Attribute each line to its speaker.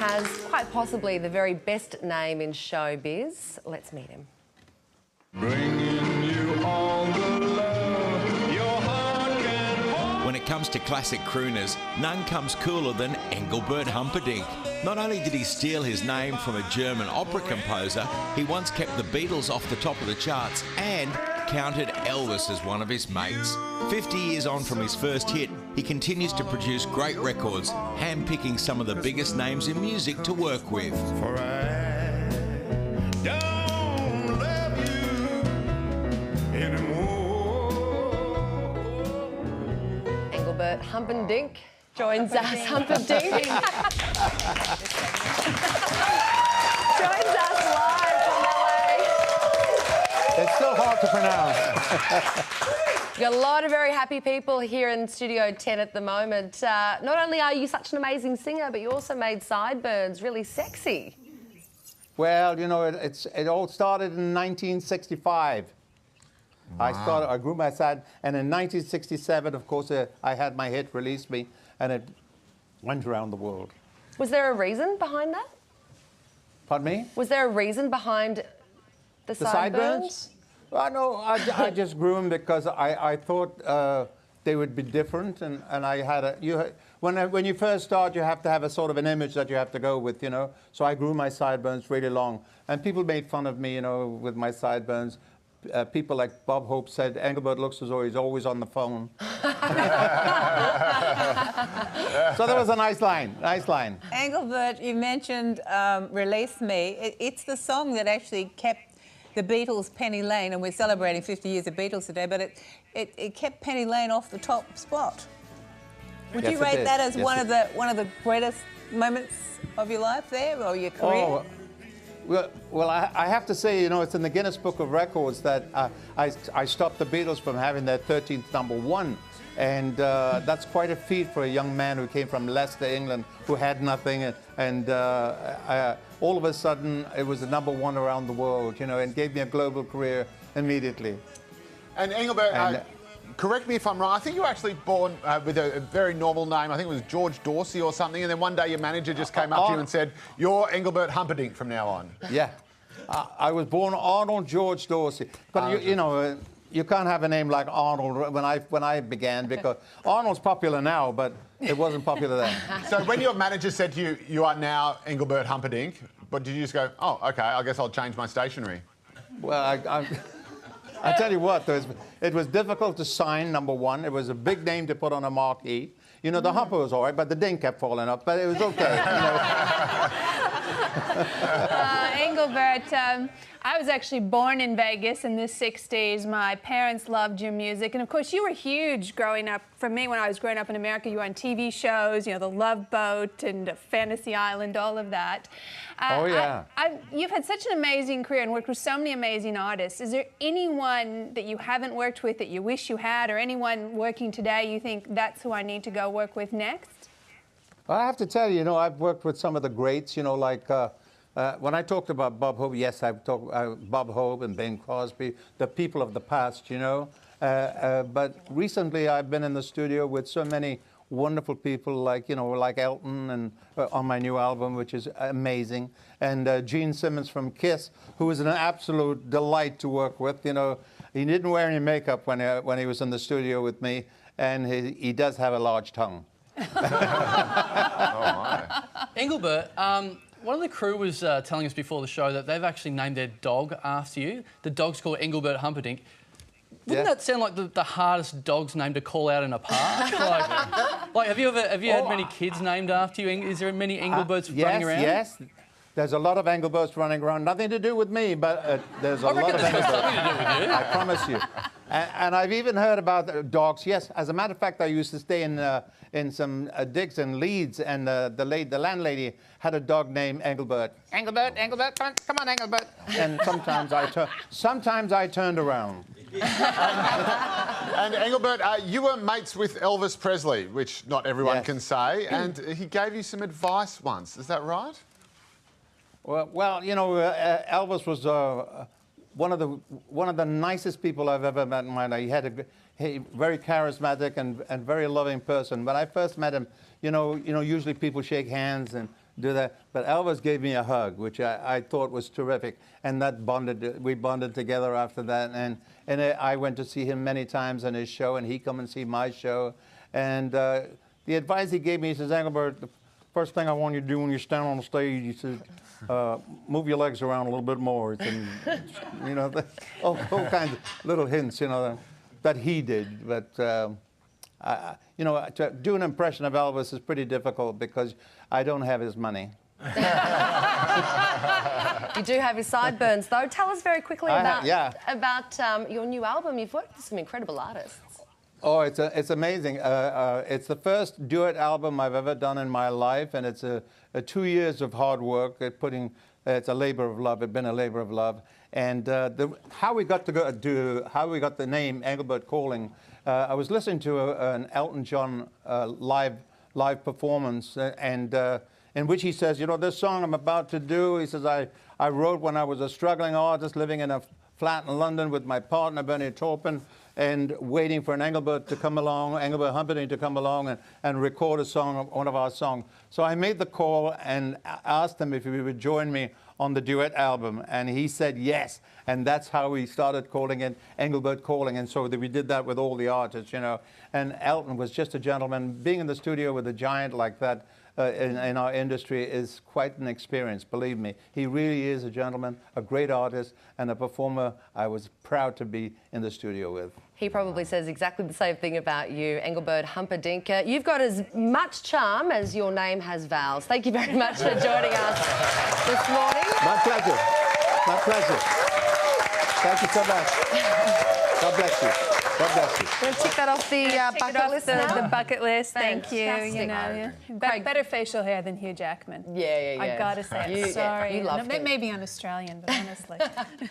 Speaker 1: has quite possibly the very best name in showbiz. Let's meet him.
Speaker 2: Bringing you all the love your heart can hold.
Speaker 3: When it comes to classic crooners, none comes cooler than Engelbert Humperdinck. Not only did he steal his name from a German opera composer, he once kept the Beatles off the top of the charts and counted Elvis as one of his mates. 50 years on from his first hit, he continues to produce great records, handpicking some of the biggest names in music to work with.
Speaker 2: For I don't love you anymore.
Speaker 1: Engelbert Humperdinck joins us. Humperdinck joins us live from LA.
Speaker 4: It's so hard to pronounce.
Speaker 1: We've got a lot of very happy people here in Studio 10 at the moment. Not only are you such an amazing singer, but you also made sideburns really sexy.
Speaker 4: Well, you know, it all started in 1965. Wow. I grew my side, and in 1967, of course, I had my hit Release Me, and it went around the world.
Speaker 1: Was there a reason behind that?
Speaker 4: Pardon me?
Speaker 1: Was there a reason behind the sideburns?
Speaker 4: Well, no, I just grew them because I thought they would be different, and I had when you first start, you have to have a sort of an image that you have to go with, you know. So I grew my sideburns really long, and people made fun of me, you know, with my sideburns. People like Bob Hope said, Engelbert looks as though he's always on the phone. So that was a nice line,
Speaker 5: Engelbert, you mentioned Release Me. It's the song that actually kept the Beatles' Penny Lane, and we're celebrating 50 years of Beatles today, but it kept Penny Lane off the top spot. Would you rate that as one of the greatest moments of your life there, or your career?
Speaker 4: Oh, well, I have to say, you know, it's in the Guinness Book of Records that I stopped the Beatles from having their 13th #1. And that's quite a feat for a young man who came from Leicester, England, who had nothing. And all of a sudden, it was the #1 around the world, you know, and gave me a global career immediately.
Speaker 6: And Engelbert, correct me if I'm wrong, I think you were actually born with a very normal name. I think it was George Dorsey or something. And then one day your manager just came up to you and said, "You're Engelbert Humperdinck from now on."
Speaker 4: Yeah. I was born Arnold George Dorsey. But, you know... You can't have a name like Arnold when I began, because Arnold's popular now, but it wasn't popular then.
Speaker 6: So when your manager said to you, "You are now Engelbert Humperdinck," but did you just go, "Oh, OK, I guess I'll change my stationery"?
Speaker 4: Well, I tell you what, it was difficult to sign, #1. It was a big name to put on a marquee. You know, the Humper was all right, but the Dink kept falling up, but it was OK. You know.
Speaker 7: Engelbert, I was actually born in Vegas in the 60s. My parents loved your music. And, of course, you were huge growing up. For me, when I was growing up in America, you were on TV shows, you know, The Love Boat and Fantasy Island, all of that.
Speaker 4: Oh, yeah.
Speaker 7: You've had such an amazing career and worked with so many amazing artists. Is there anyone that you haven't worked with that you wish you had, or anyone working today you think that's who I need to go work with next?
Speaker 4: Well, I have to tell you, you know, I've worked with some of the greats, you know, like... when I talked about Bob Hope, yes, I've talked Bob Hope and Bing Crosby, the people of the past, you know. But recently I've been in the studio with so many wonderful people, like, you know, like Elton, and on my new album, which is amazing, and Gene Simmons from Kiss, who was an absolute delight to work with. You know, he didn't wear any makeup when he was in the studio with me, and he does have a large tongue.
Speaker 6: Oh my!
Speaker 8: Engelbert. One of the crew was telling us before the show that they've actually named their dog after you. The dog's called Engelbert Humperdinck. Wouldn't that sound like the hardest dog's name to call out in a park? like have you had many kids named after you? Is there many Engelberts running around?
Speaker 4: Yes. There's a lot of Engelberts running around. Nothing to do with me, but there's a lot of Engelberts.
Speaker 8: Something to do with you.
Speaker 4: I promise you. And I've even heard about dogs. Yes, as a matter of fact, I used to stay in some digs in Leeds, and the landlady had a dog named Engelbert. Engelbert, come on, Engelbert. And sometimes I turned around.
Speaker 6: And Engelbert, you were mates with Elvis Presley, which not everyone can say, and he gave you some advice once. Is that right?
Speaker 4: Well, you know, Elvis was one of the nicest people I've ever met in my life. He had a very charismatic and very loving person. When I first met him, you know, usually people shake hands, do that. But Elvis gave me a hug, which I thought was terrific, and that we bonded together after that. And I went to see him many times on his show, and he come and see my show. And the advice he gave me, he says, Engelbert, the first thing I want you to do when you stand on the stage, he says, move your legs around a little bit more. You know, all kinds of little hints, you know, that he did. But, you know, to do an impression of Elvis is pretty difficult because I don't have his money.
Speaker 1: You do have his sideburns, though. Tell us very quickly about your new album. You've worked with some incredible artists.
Speaker 4: Oh, it's amazing. It's the first duet album I've ever done in my life, and it's a 2 years of hard work at putting. It's a labor of love. It's been a labor of love, and how we got the name Engelbert Calling. I was listening to an Elton John live performance, and in which he says, you know, this song I'm about to do, he says, I wrote when I was a struggling artist living in a flat in London with my partner Bernie Taupin, and waiting for an Engelbert to come along, Engelbert Humperdinck to come along and record a song, one of our songs. So I made the call and asked him if he would join me on the duet album, and he said yes. And that's how we started calling it Engelbert Calling, and so we did that with all the artists, you know. And Elton was just a gentleman. Being in the studio with a giant like that in our industry is quite an experience, believe me. He really is a gentleman, a great artist, and a performer I was proud to be in the studio with.
Speaker 1: He probably says exactly the same thing about you, Engelbert Humperdinck. You've got as much charm as your name has vowels. Thank you very much for joining us this morning.
Speaker 4: My pleasure. My pleasure. Thank you so much. God bless you. God bless you.
Speaker 1: We'll tick that off the bucket list now.
Speaker 7: The bucket list. Thank you.
Speaker 1: Fantastic.
Speaker 7: You know, better facial hair than Hugh Jackman.
Speaker 1: Yeah.
Speaker 7: I've got to say. I'm sorry.
Speaker 1: You loved
Speaker 7: They
Speaker 1: him.
Speaker 7: may be un-Australian, but honestly.